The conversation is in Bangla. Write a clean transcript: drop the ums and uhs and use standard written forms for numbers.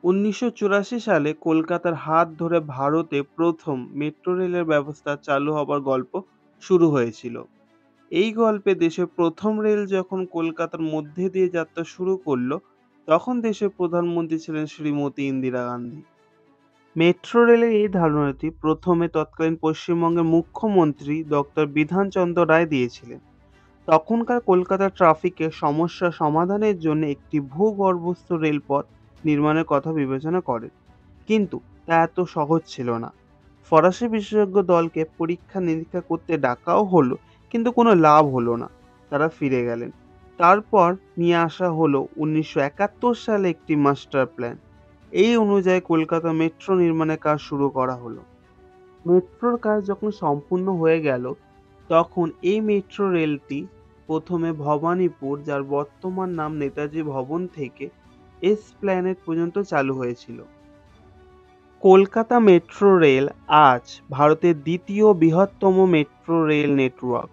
১৯৮৪ সালে কলকাতার হাত ধরে ভারতে প্রথম মেট্রো রেলের ব্যবস্থা চালু হবার গল্প শুরু হয়েছিল। এই গল্পে দেশের প্রথম রেল যখন কলকাতার মধ্যে দিয়ে যাত্রা শুরু করলো, তখন দেশের প্রধানমন্ত্রী ছিলেন শ্রীমতী ইন্দিরা গান্ধী। মেট্রো রেলের এই ধারণাটি প্রথমে তৎকালীন পশ্চিমবঙ্গের মুখ্যমন্ত্রী ডক্টর বিধানচন্দ্র রায় দিয়েছিলেন। তখনকার কলকাতার ট্রাফিকের সমস্যা সমাধানের জন্য একটি ভূগর্ভস্থ রেলপথ নির্মাণের কথা বিবেচনা করেন, কিন্তু তা এত সহজ ছিল না। ফরাসি বিশেষজ্ঞ দলকে পরীক্ষা নিরীক্ষা করতে ডাকাও হলো, কিন্তু কোনো লাভ হলো না। তারা ফিরে গেলেন। তারপর নিয়ে আসা হলো ১৯৭১ সালে একটি মাস্টার প্ল্যান। এই অনুযায়ী কলকাতা মেট্রো নির্মাণের কাজ শুরু করা হলো। মেট্রোর কাজ যখন সম্পূর্ণ হয়ে গেল, তখন এই মেট্রো রেলটি প্রথমে ভবানীপুর, যার বর্তমান নাম নেতাজি ভবন, থেকে এসপ্ল্যানেড পর্যন্ত চালু হয়েছিল। কলকাতা মেট্রো রেল আজ ভারতের দ্বিতীয় বৃহত্তম মেট্রো রেল নেটওয়ার্ক।